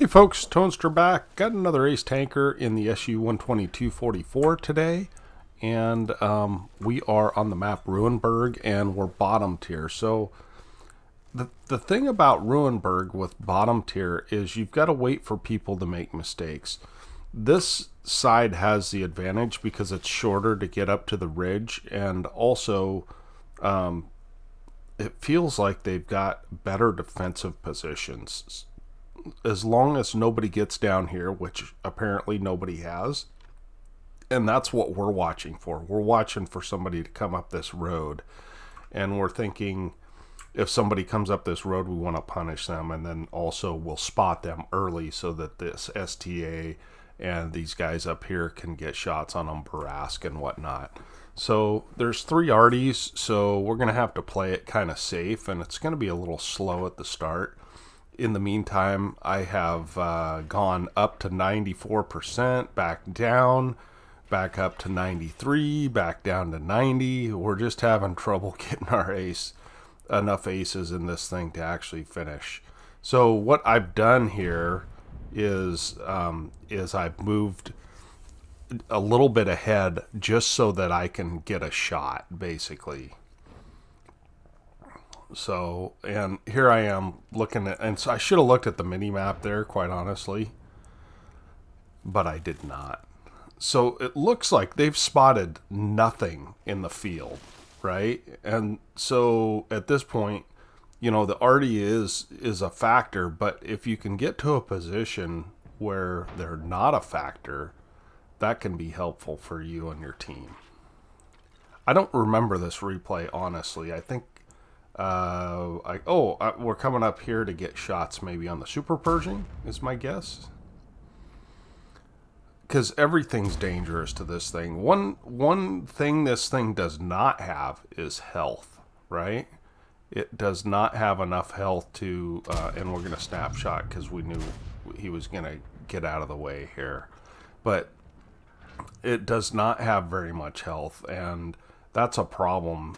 Hey folks, Toaster back. Got another ace tanker in the SU-122-44 today. And we are on the map Ruinberg and we're bottom tier. So the thing about Ruinberg with bottom tier is you've got to wait for people to make mistakes. This side has the advantage because it's shorter to get up to the ridge, and also it feels like they've got better defensive positions. As long as nobody gets down here, which apparently nobody has, and that's what we're watching for. We're watching for somebody to come up this road, and we're thinking if somebody comes up this road, we want to punish them, and then also we'll spot them early so that this STA and these guys up here can get shots on them, Barask and whatnot. So there's 3 Arties, so we're going to have to play it kind of safe, and it's going to be a little slow at the start. In the meantime, I have gone up to 94%, back down, back up to 93, back down to 90. We're just having trouble getting our enough aces in this thing to actually finish. So what I've done here is I've moved a little bit ahead just so that I can get a shot, basically. So, and here I am looking at, and so I should have looked at the mini map there, quite honestly, but I did not. So it looks like they've spotted nothing in the field, right? And so at this point, you know, the arty is a factor, but if you can get to a position where they're not a factor, that can be helpful for you and your team. I don't remember this replay, honestly. I think we're coming up here to get shots maybe on the Super Pershing, is my guess. Because everything's dangerous to this thing. One thing this thing does not have is health, right? It does not have enough health to, and we're going to snapshot because we knew he was going to get out of the way here. But it does not have very much health, and that's a problem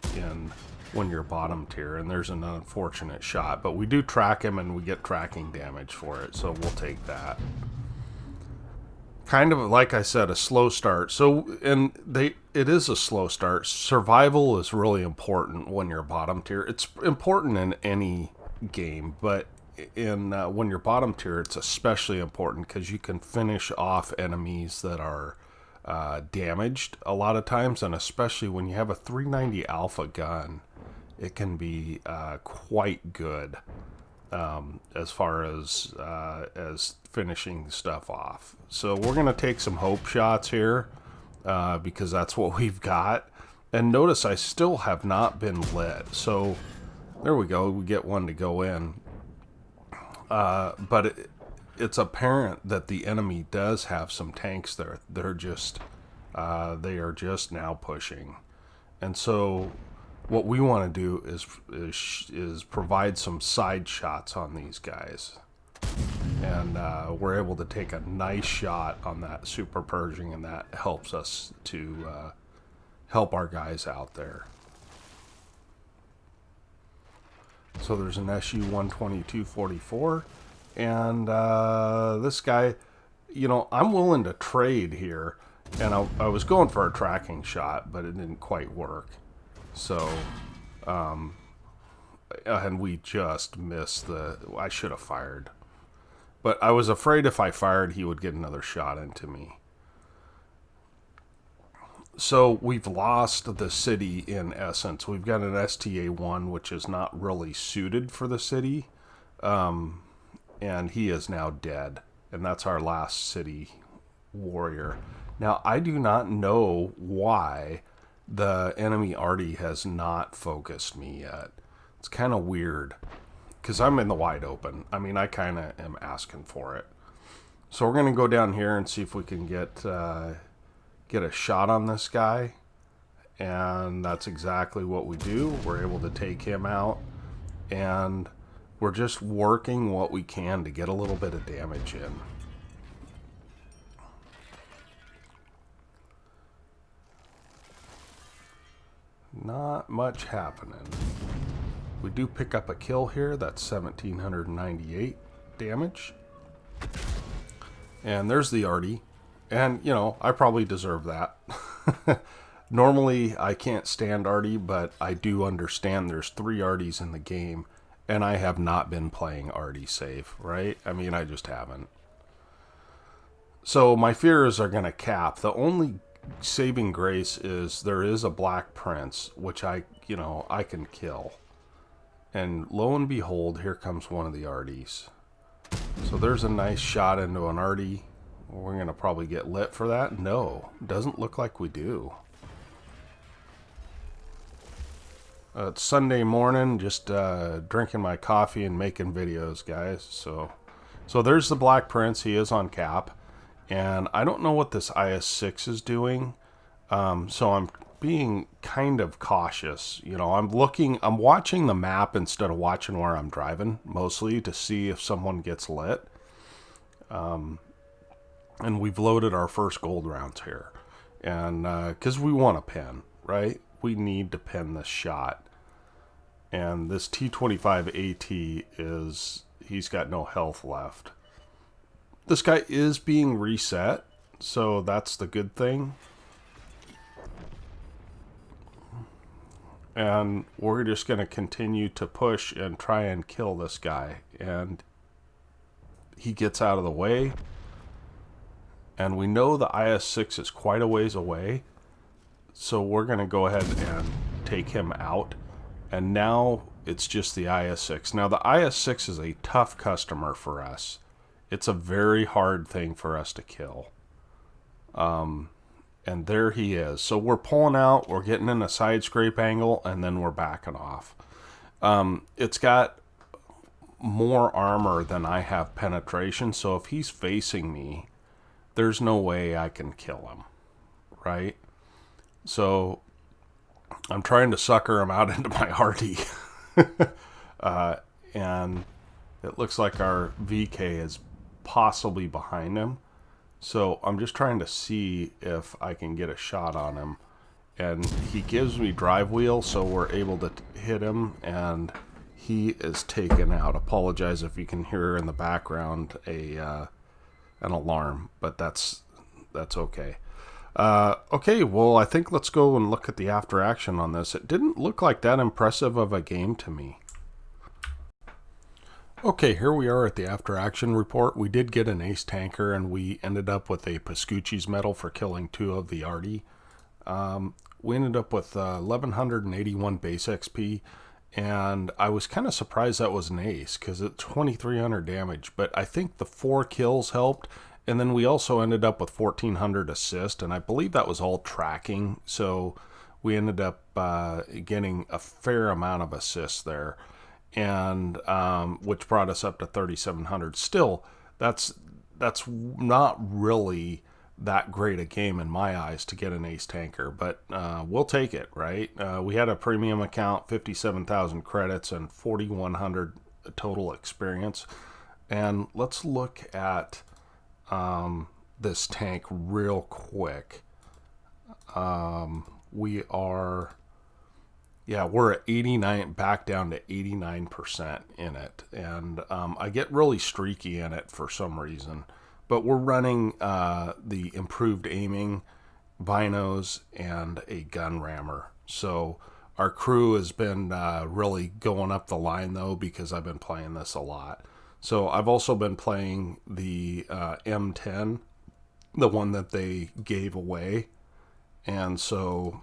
when you're bottom tier, and there's an unfortunate shot. But we do track him, and we get tracking damage for it, so we'll take that. Kind of, like I said, a slow start. So, and it is a slow start. Survival is really important when you're bottom tier. It's important in any game, but when you're bottom tier, it's especially important because you can finish off enemies that are damaged a lot of times, and especially when you have a 390 alpha gun, it can be quite good as far as finishing stuff off. So we're going to take some hope shots here because that's what we've got. And notice I still have not been lit. So there we go. We get one to go in. But it's apparent that the enemy does have some tanks there. They are just now pushing. And so what we want to do is provide some side shots on these guys. And we're able to take a nice shot on that Super Pershing, and that helps us to help our guys out there. So there's an SU-122-44, and this guy, you know, I'm willing to trade here, and I was going for a tracking shot, but it didn't quite work. So, and we just missed I should have fired. But I was afraid if I fired, he would get another shot into me. So we've lost the city in essence. We've got an STA-1, which is not really suited for the city. And he is now dead. And that's our last city warrior. Now, I do not know why the enemy arty has not focused me yet. It's kind of weird. Because I'm in the wide open. I mean, I kind of am asking for it. So we're going to go down here and see if we can get a shot on this guy. And that's exactly what we do. We're able to take him out. And we're just working what we can to get a little bit of damage in. Not much happening. We do pick up a kill here. That's 1,798 damage. And there's the arty. And, you know, I probably deserve that. Normally, I can't stand arty, but I do understand there's 3 arties in the game, and I have not been playing arty safe, right? I mean, I just haven't. So my fears are going to cap. The only saving grace is there is a black prince, which I can kill. And lo and behold, here comes one of the arties. So there's a nice shot into an arty. We're going to probably get lit for that. No, doesn't look like we do. It's Sunday morning, just drinking my coffee and making videos, guys. So there's the Black Prince. He is on cap. And I don't know what this IS-6 is doing. So I'm being kind of cautious. You know, I'm watching the map instead of watching where I'm driving, mostly to see if someone gets lit. And we've loaded our first gold rounds here. And because we want to pin, right? We need to pin this shot. And this T-25 AT he's got no health left. This guy is being reset, so that's the good thing. And we're just going to continue to push and try and kill this guy. And he gets out of the way. And we know the IS-6 is quite a ways away. So we're going to go ahead and take him out. And now it's just the IS-6. Now the IS-6 is a tough customer for us. It's a very hard thing for us to kill. And there he is. So we're pulling out, we're getting in a side scrape angle, and then we're backing off. It's got more armor than I have penetration, so if he's facing me, there's no way I can kill him, right? So I'm trying to sucker him out into my arty. And it looks like our VK is possibly behind him. So I'm just trying to see if I can get a shot on him. And he gives me drive wheel, so we're able to hit him, and he is taken out. Apologize if you can hear in the background an alarm, but that's okay. Okay, well, I think let's go and look at the after action on this. It didn't look like that impressive of a game to me. Okay, here we are at the after action report. We did get an ace tanker, and we ended up with a Pascucci's medal for killing 2 of the arty. We ended up with 1181 base XP, and I was kind of surprised that was an ace because it's 2300 damage, but I think the 4 kills helped. And then we also ended up with 1,400 assist, and I believe that was all tracking. So we ended up getting a fair amount of assists there, and which brought us up to 3,700. Still, that's not really that great a game in my eyes to get an ace tanker, but we'll take it, right? We had a premium account, 57,000 credits, and 4,100 total experience. And let's look at this tank real quick. We're at 89, back down to 89% in it, and I get really streaky in it for some reason, but we're running the improved aiming, binos, and a gun rammer. So our crew has been really going up the line though, because I've been playing this a lot. So I've also been playing the M10, the one that they gave away. And so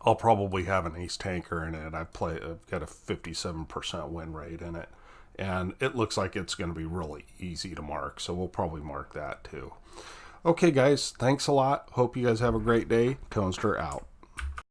I'll probably have an ace tanker in it. I've got a 57% win rate in it. And it looks like it's going to be really easy to mark. So we'll probably mark that too. Okay, guys, thanks a lot. Hope you guys have a great day. Toaster out.